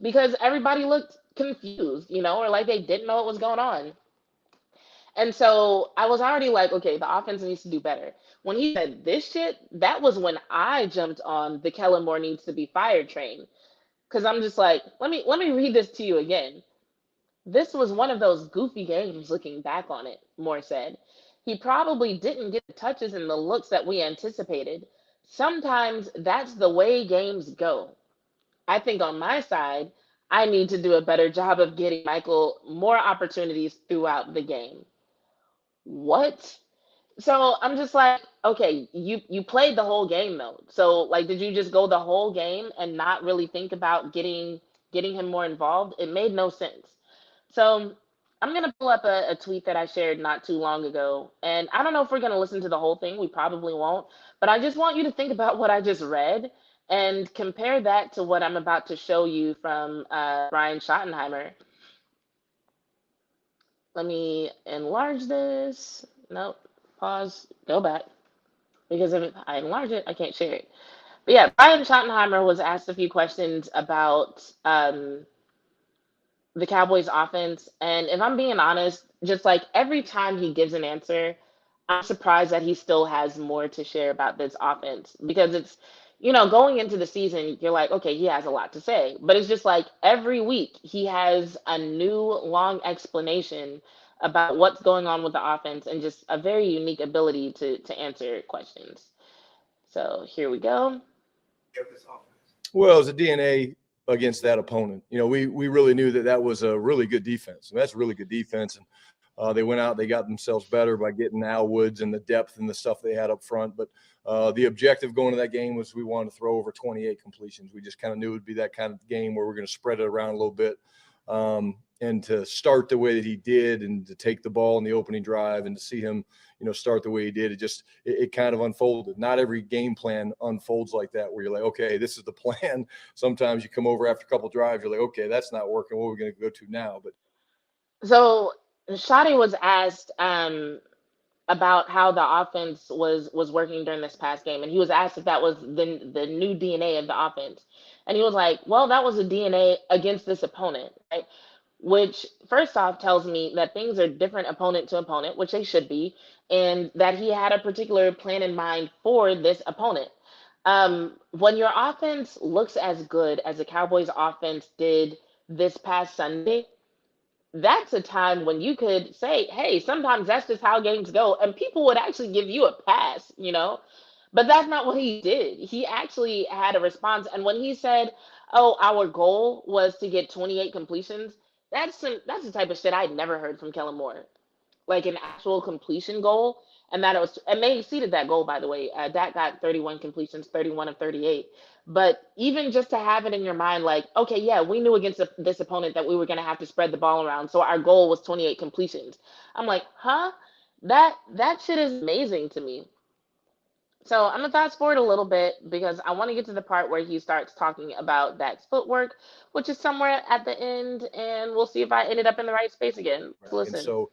because everybody looked confused, or like they didn't know what was going on. And so I was already like, okay, the offense needs to do better. When he said this shit, that was when I jumped on the Kellen Moore needs to be fired train. Cause I'm just like, let me read this to you again. This was one of those goofy games looking back on it, Moore said. He probably didn't get the touches and the looks that we anticipated. Sometimes that's the way games go. I think on my side, I need to do a better job of getting Michael more opportunities throughout the game. What? So I'm just like, okay, you played the whole game though. So like, did you just go the whole game and not really think about getting him more involved? It made no sense. So I'm gonna pull up a tweet that I shared not too long ago, and I don't know if we're gonna listen to the whole thing. We probably won't, but I just want you to think about what I just read and compare that to what I'm about to show you from Brian Schottenheimer. Let me enlarge this. Nope. Pause. Go back. Because if I enlarge it, I can't share it. But yeah, Brian Schottenheimer was asked a few questions about the Cowboys offense. And if I'm being honest, just like every time he gives an answer, I'm surprised that he still has more to share about this offense because going into the season, you're like, okay, he has a lot to say. But it's just like every week he has a new long explanation about what's going on with the offense and just a very unique ability to answer questions. So here we go. Well, as a DNA against that opponent, we really knew that was a really good defense. And that's a really good defense. And they went out, they got themselves better by getting Al Woods and the depth and the stuff they had up front. But the objective going to that game was we wanted to throw over 28 completions. We just kind of knew it would be that kind of game where we're going to spread it around a little bit. And to start the way that he did and to take the ball in the opening drive and to see him, start the way he did, it kind of unfolded. Not every game plan unfolds like that where you're like, okay, this is the plan. Sometimes you come over after a couple drives, you're like, okay, that's not working. What are we going to go to now? But So Shotty was asked about how the offense was working during this past game, and he was asked if that was the new DNA of the offense, and he was like, "Well, that was the DNA against this opponent, right?" Which first off tells me that things are different opponent to opponent, which they should be, and that he had a particular plan in mind for this opponent. When your offense looks as good as the Cowboys' offense did this past Sunday, that's a time when you could say, hey, sometimes that's just how games go. And people would actually give you a pass. But that's not what he did. He actually had a response. And when he said, oh, our goal was to get 28 completions, that's the type of shit I'd never heard from Kellen Moore, like an actual completion goal, and that it was, and they exceeded that goal, by the way. Dak got 31 completions, 31 of 38. But even just to have it in your mind, like, okay, yeah, we knew against this opponent that we were going to have to spread the ball around, so our goal was 28 completions. I'm like, huh? That shit is amazing to me. So I'm gonna fast forward a little bit because I want to get to the part where he starts talking about Dak's footwork, which is somewhere at the end, and we'll see if I ended up in the right space again. Let's Right. And listen. so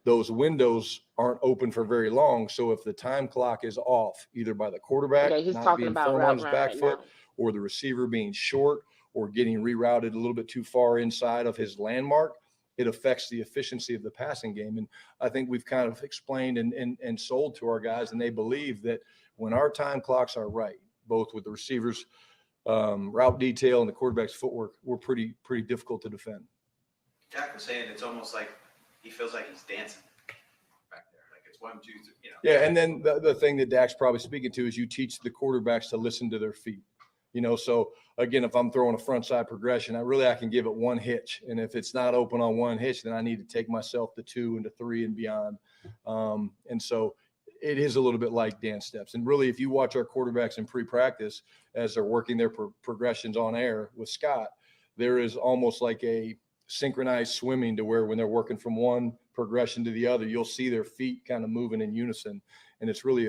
those windows aren't open for very long. So if the time clock is off, either by the quarterback Okay, he's not talking being about firm on route his run back right foot now. or the receiver being short or getting rerouted a little bit too far inside of his landmark, it affects the efficiency of the passing game. And I think we've kind of explained and sold to our guys, and they believe that when our time clocks are right, both with the receivers, route detail and the quarterback's footwork, we're pretty difficult to defend. Jack was saying it's almost like he feels like he's dancing back there. Like it's 1, 2, 3. Yeah, and then the thing that Dak's probably speaking to is you teach the quarterbacks to listen to their feet. So again, if I'm throwing a front side progression, I can give it one hitch. And if it's not open on one hitch, then I need to take myself to 2 and to 3 and beyond. And so it is a little bit like dance steps. And really, if you watch our quarterbacks in pre-practice as they're working their progressions on air with Scott, there is almost like a synchronized swimming to where when they're working from one progression to the other, you'll see their feet kind of moving in unison. And it's really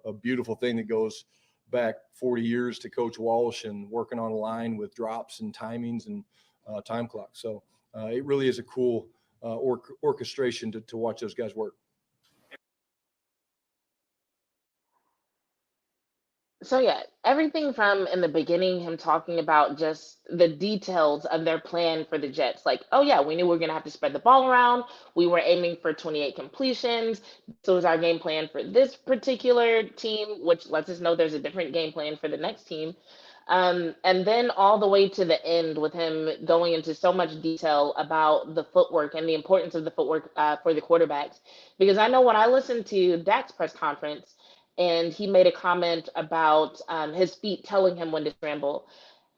a beautiful thing that goes back 40 years to Coach Walsh and working on a line with drops and timings and time clocks. So it really is a cool orchestration to watch those guys work. So yeah, everything from in the beginning, him talking about just the details of their plan for the Jets. Like, oh yeah, we knew we were gonna have to spread the ball around. We were aiming for 28 completions. So was our game plan for this particular team, which lets us know there's a different game plan for the next team. And then all the way to the end with him going into so much detail about the footwork and the importance of the footwork for the quarterbacks. Because I know when I listened to Dak's press conference, and he made a comment about his feet telling him when to scramble.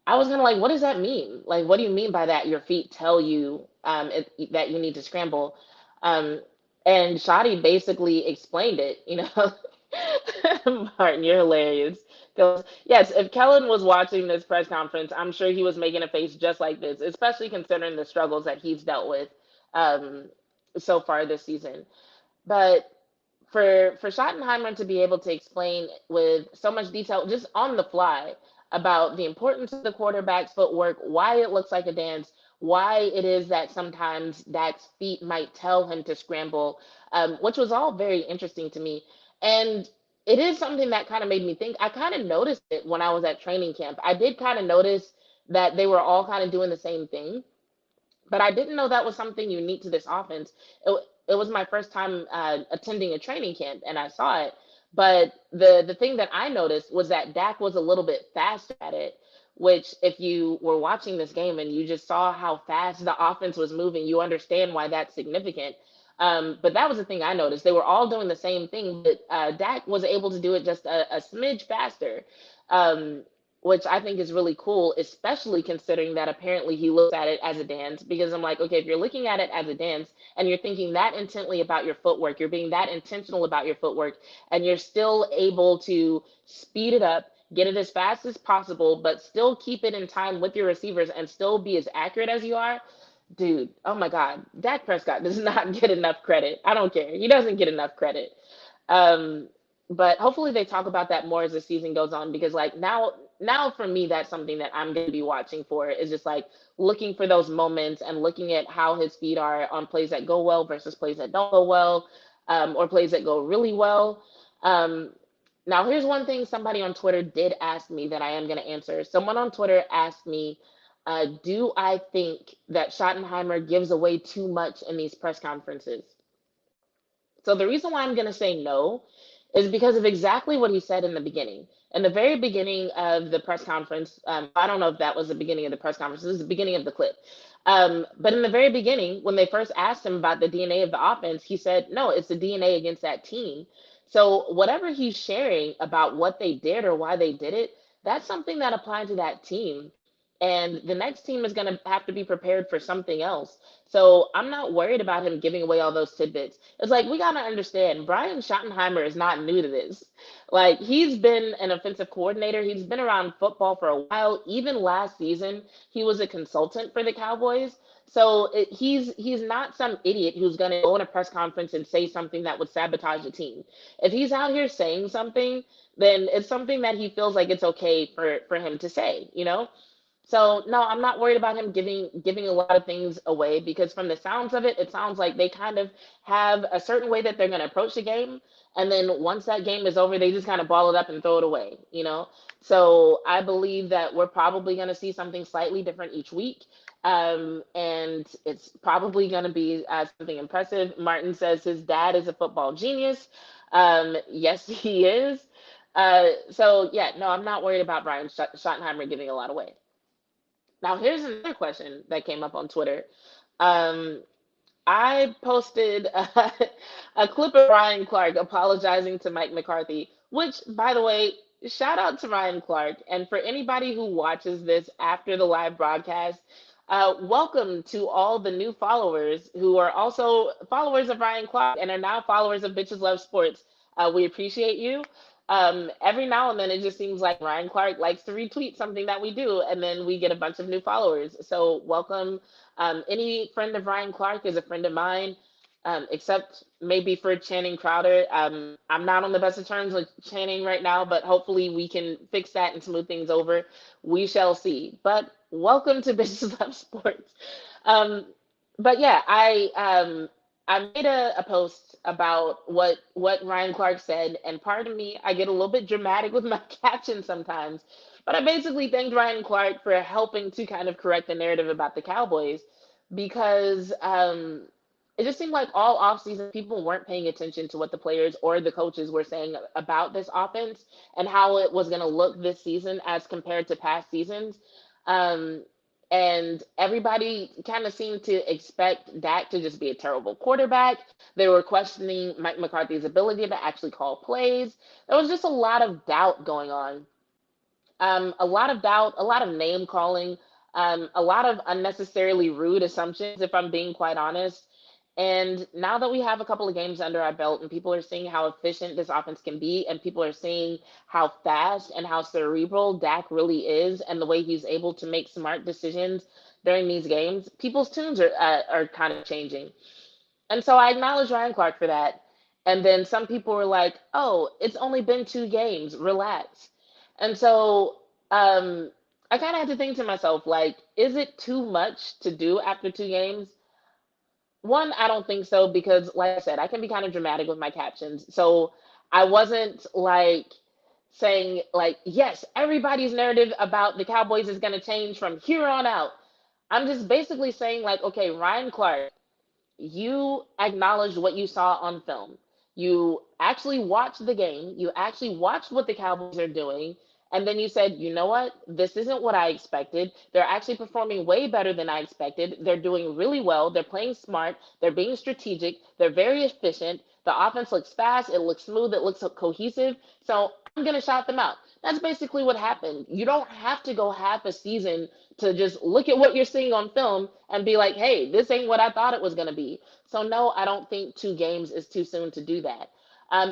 I was kind of like, what does that mean? Like, what do you mean by that? Your feet tell you that you need to scramble. Um, and Shadi basically explained it. Martin, you're hilarious. 'Cause, yes, if Kellen was watching this press conference, I'm sure he was making a face just like this, especially considering the struggles that he's dealt with um, so far this season. But for Schottenheimer to be able to explain with so much detail just on the fly about the importance of the quarterback's footwork, why it looks like a dance, why it is that sometimes Dak's feet might tell him to scramble, which was all very interesting to me. And it is something that kind of made me think. I kind of noticed it when I was at training camp. I did kind of notice that they were all kind of doing the same thing, but I didn't know that was something unique to this offense. It was my first time attending a training camp, and I saw it. But the thing that I noticed was that Dak was a little bit faster at it. Which, if you were watching this game and you just saw how fast the offense was moving, you understand why that's significant. But that was the thing I noticed. They were all doing the same thing, but Dak was able to do it just a smidge faster. Um, which I think is really cool, especially considering that apparently he looks at it as a dance. Because I'm like, okay, if you're looking at it as a dance and you're thinking that intently about your footwork, you're being that intentional about your footwork, and you're still able to speed it up, get it as fast as possible, but still keep it in time with your receivers and still be as accurate as you are, dude, oh my God, Dak Prescott does not get enough credit. I don't care. He doesn't get enough credit. Um, but hopefully they talk about that more as the season goes on because like now for me that's something that I'm going to be watching for is just like looking for those moments and looking at how his feet are on plays that go well versus plays that don't go well, or plays that go really well. Um, Now here's one thing somebody on Twitter did ask me that I am going to answer. Someone on Twitter asked me, do I think that Schottenheimer gives away too much in these press conferences? So the reason why I'm going to say no is because of exactly what he said in the beginning. In the very beginning of the press conference, I don't know if that was the beginning of the press conference. This is the beginning of the clip. But in the very beginning, when they first asked him about the DNA of the offense, he said, no, it's the DNA against that team. So whatever he's sharing about what they did or why they did it, that's something that applied to that team. and the next team is going to have to be prepared for something else. So I'm not worried about him giving away all those tidbits. It's like we got to understand Brian Schottenheimer is not new to this. Like he's been an offensive coordinator, he's been around football for a while. Even last season, he was a consultant for the Cowboys. So he's not some idiot who's going to go in a press conference and say something that would sabotage the team. If he's out here saying something, then it's something that he feels like it's okay for him to say, you know? So no, I'm not worried about him giving a lot of things away because from the sounds of it, it sounds like they kind of have a certain way that they're going to approach the game, and then once that game is over, they just kind of ball it up and throw it away, you know. So I believe that we're probably going to see something slightly different each week, and it's probably going to be something impressive. Martin says his dad is a football genius. Yes, he is. So yeah, no, I'm not worried about Brian Schottenheimer giving a lot away. Now, here's another question that came up on Twitter. Um, I posted a clip of Ryan Clark apologizing to Mike McCarthy, which, by the way, shout out to Ryan Clark. And for anybody who watches this after the live broadcast, welcome to all the new followers who are also followers of Ryan Clark and are now followers of Bitches Love Sports. We appreciate you. Every now and then, it just seems like Ryan Clark likes to retweet something that we do, and then we get a bunch of new followers. So, welcome. Any friend of Ryan Clark is a friend of mine, except maybe for Channing Crowder. I'm not on the best of terms with Channing right now, but hopefully we can fix that and smooth things over. We shall see. But welcome to Bitches Love Sports. Um, but yeah, I made a post about what Ryan Clark said, and pardon me, I get a little bit dramatic with my captions sometimes. But I basically thanked Ryan Clark for helping to kind of correct the narrative about the Cowboys because it just seemed like all offseason people weren't paying attention to what the players or the coaches were saying about this offense and how it was going to look this season as compared to past seasons. Um, and everybody kind of seemed to expect Dak to just be a terrible quarterback. They were questioning Mike McCarthy's ability to actually call plays. There was just a lot of doubt going on, a lot of doubt, a lot of name calling, a lot of unnecessarily rude assumptions, if I'm being quite honest. And now that we have a couple of games under our belt and people are seeing how efficient this offense can be, and people are seeing how fast and how cerebral Dak really is, and the way he's able to make smart decisions during these games, people's tunes are kind of changing. And so I acknowledge Ryan Clark for that. And then some people were like, oh, it's only been 2 games, relax. And so I kind of had to think to myself, like, is it too much to do after 2 games? One, I don't think so because, like I said, I can be kind of dramatic with my captions. So I wasn't like saying, like, yes, everybody's narrative about the Cowboys is going to change from here on out. I'm just basically saying, like, okay, Ryan Clark, you acknowledged what you saw on film. You actually watched the game. You actually watched what the Cowboys are doing. And then you said, you know what? This isn't what I expected. They're actually performing way better than I expected. They're doing really well. They're playing smart. They're being strategic. They're very efficient. The offense looks fast. It looks smooth. It looks cohesive. So I'm going to shout them out. That's basically what happened. You don't have to go half a season to just look at what you're seeing on film and be like, hey, this ain't what I thought it was going to be. So, no, I don't think 2 games is too soon to do that.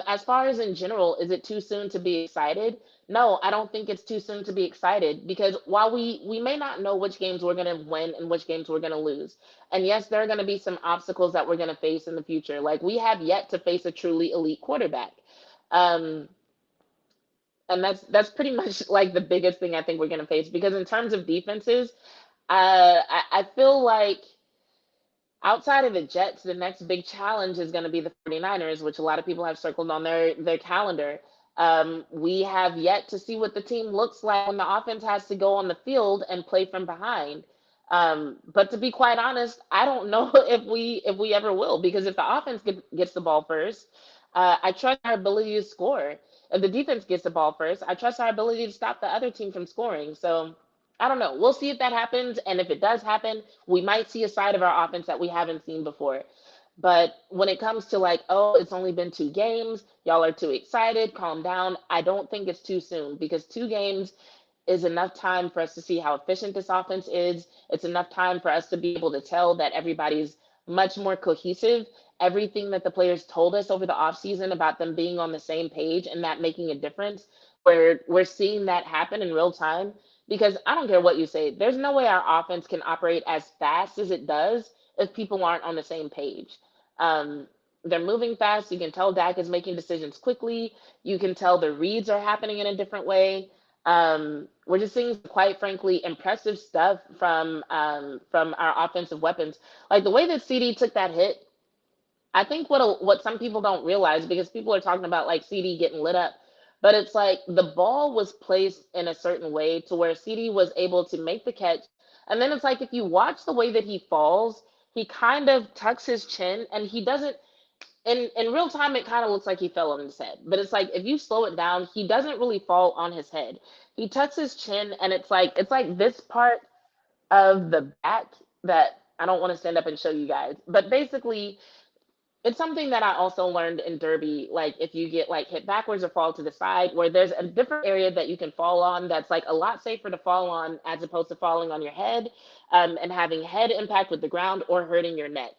As far as in general, is it too soon to be excited? No, I don't think it's too soon to be excited because while we may not know which games we're going to win and which games we're going to lose, and yes, there are going to be some obstacles that we're going to face in the future. Like we have yet to face a truly elite quarterback. Um, and that's pretty much like the biggest thing I think we're going to face because in terms of defenses, I feel like outside of the Jets, the next big challenge is going to be the 49ers, which a lot of people have circled on their calendar. We have yet to see what the team looks like when the offense has to go on the field and play from behind. But to be quite honest, I don't know if we ever will because if the offense gets the ball first, I trust our ability to score. If the defense gets the ball first, I trust our ability to stop the other team from scoring. So I don't know. We'll see if that happens. And if it does happen, we might see a side of our offense that we haven't seen before. But when it comes to like, oh, it's only been 2 games, y'all are too excited, calm down. I don't think it's too soon because 2 games is enough time for us to see how efficient this offense is. It's enough time for us to be able to tell that everybody's much more cohesive. Everything that the players told us over the offseason about them being on the same page and that making a difference, where we're seeing that happen in real time. Because I don't care what you say, there's no way our offense can operate as fast as it does if people aren't on the same page. Um, they're moving fast. You can tell Dak is making decisions quickly. You can tell the reads are happening in a different way. We're just seeing, quite frankly, impressive stuff from our offensive weapons. Like the way that CD took that hit, I think what some people don't realize, because people are talking about like CD getting lit up, but it's like the ball was placed in a certain way to where CD was able to make the catch, and then it's like if you watch the way that he falls, he kind of tucks his chin, and he doesn't. In real time, it kind of looks like he fell on his head, but it's like if you slow it down, he doesn't really fall on his head. He tucks his chin, and it's like this part of the back that I don't want to stand up and show you guys, but basically it's something that I also learned in Derby. Like if you get like hit backwards or fall to the side, where there's a different area that you can fall on that's like a lot safer to fall on as opposed to falling on your head, and having head impact with the ground or hurting your neck.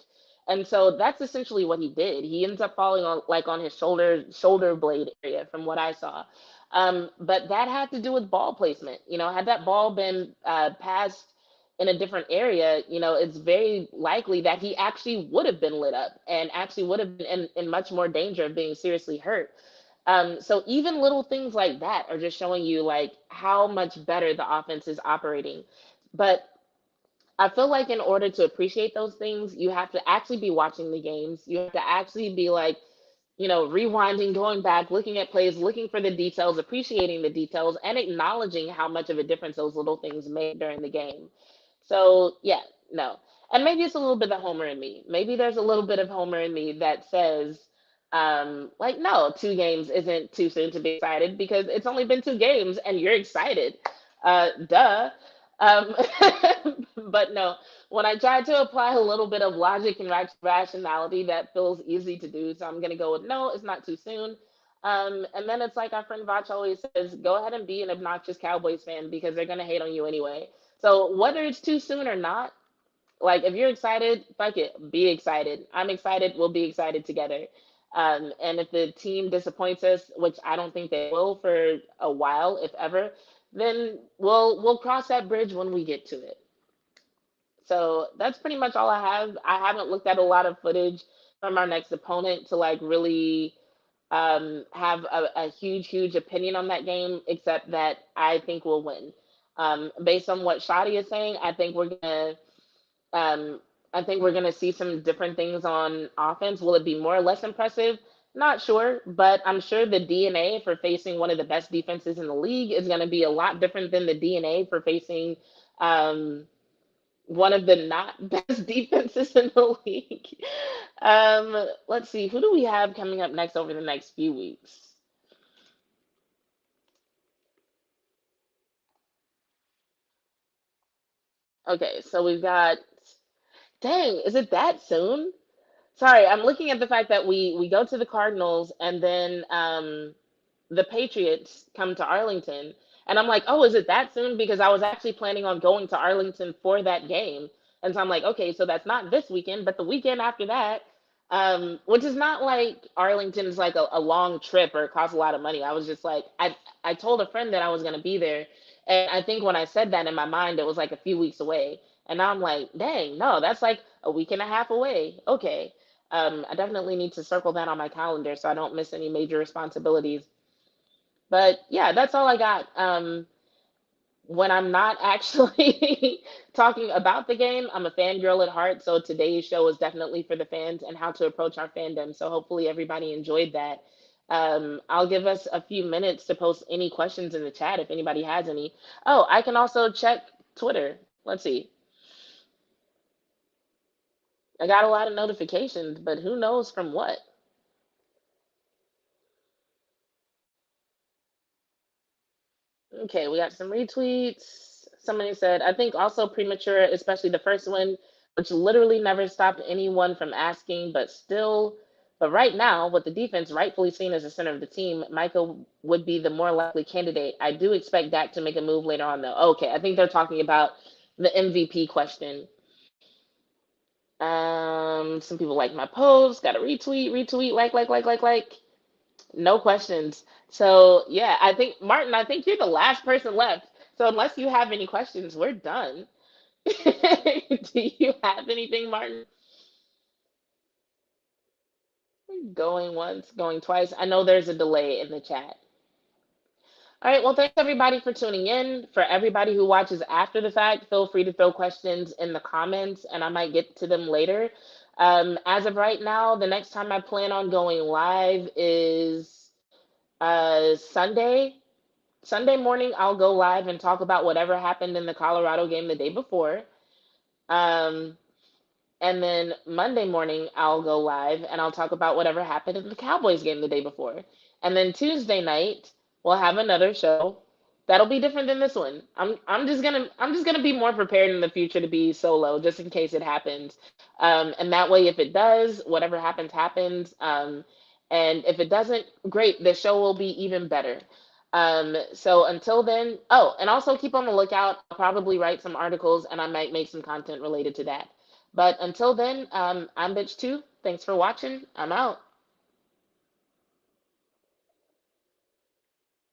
And so that's essentially what he did. He ends up falling on like on his shoulder blade area from what I saw. But that had to do with ball placement. Had that ball been passed in a different area, it's very likely that he actually would have been lit up and actually would have been in much more danger of being seriously hurt. So even little things like that are just showing you like how much better the offense is operating. But I feel like in order to appreciate those things, you have to actually be watching the games. You have to actually be like, rewinding, going back, looking at plays, looking for the details, appreciating the details, and acknowledging how much of a difference those little things made during the game. So, yeah, no. And maybe it's a little bit of Homer in me. Maybe there's a little bit of Homer in me that says, like, no, 2 games isn't too soon to be excited because it's only been 2 games and you're excited. Duh. Um, but no, when I try to apply a little bit of logic and rationality, that feels easy to do. So I'm going to go with no, it's not too soon. And then it's like our friend Vach always says, go ahead and be an obnoxious Cowboys fan because they're going to hate on you anyway. So whether it's too soon or not, like if you're excited, fuck it, be excited. I'm excited. We'll be excited together. And if the team disappoints us, which I don't think they will for a while, if ever, then we'll cross that bridge when we get to it. So that's pretty much all I have. I haven't looked at a lot of footage from our next opponent to like really have a huge opinion on that game, except that I think we'll win. Based on what Shadi is saying, um, I think we're gonna see some different things on offense. Will it be more or less impressive? Not sure, but I'm sure the DNA for facing one of the best defenses in the league is going to be a lot different than the DNA for facing um, one of the not best defenses in the league. Let's see, who do we have coming up next over the next few weeks? Okay, so we've got, dang, is it that soon? Sorry, I'm looking at the fact that we go to the Cardinals and then the Patriots come to Arlington. And I'm like, oh, is it that soon? Because I was actually planning on going to Arlington for that game. And so I'm like, okay, so that's not this weekend, but the weekend after that, which is not like Arlington's like a long trip or it costs a lot of money. I was just like, I told a friend that I was going to be there. And I think when I said that in my mind, it was like a few weeks away. And now I'm like, dang, no, that's like a week and a half away. Okay. I definitely need to circle that on my calendar so I don't miss any major responsibilities. But yeah, that's all I got. When I'm not actually talking about the game, I'm a fangirl at heart. So today's show is definitely for the fans and how to approach our fandom. So hopefully everybody enjoyed that. I'll give us a few minutes to post any questions in the chat if anybody has any. Oh, I can also check Twitter. Let's see. I got a lot of notifications, but who knows from what? Okay, we got some retweets. Somebody said, I think also premature, especially the first one, which literally never stopped anyone from asking, but still But right now, with the defense rightfully seen as the center of the team, Michael would be the more likely candidate. I do expect Dak to make a move later on, though. Okay, I think they're talking about the MVP question. Some people like my post. Got to retweet, like. No questions. So yeah, I think Martin, I think you're the last person left. So unless you have any questions, we're done. Do you have anything, Martin? Going once, going twice. I know there's a delay in the chat. All right, well, thanks everybody for tuning in. For everybody who watches after the fact, feel free to throw questions in the comments and I might get to them later. As of right now, the next time I plan on going live is Sunday. Sunday morning, I'll go live and talk about whatever happened in the Colorado game the day before. Um, and then Monday morning, I'll go live and I'll talk about whatever happened in the Cowboys game the day before. And then Tuesday night, we'll have another show that'll be different than this one. I'm just gonna be more prepared in the future to be solo just in case it happens. And that way, if it does, whatever happens happens. And if it doesn't, great. The show will be even better. So until then, oh, and also keep on the lookout. I'll probably write some articles and I might make some content related to that. But until then, I'm Bitch 2. Thanks for watching. I'm out.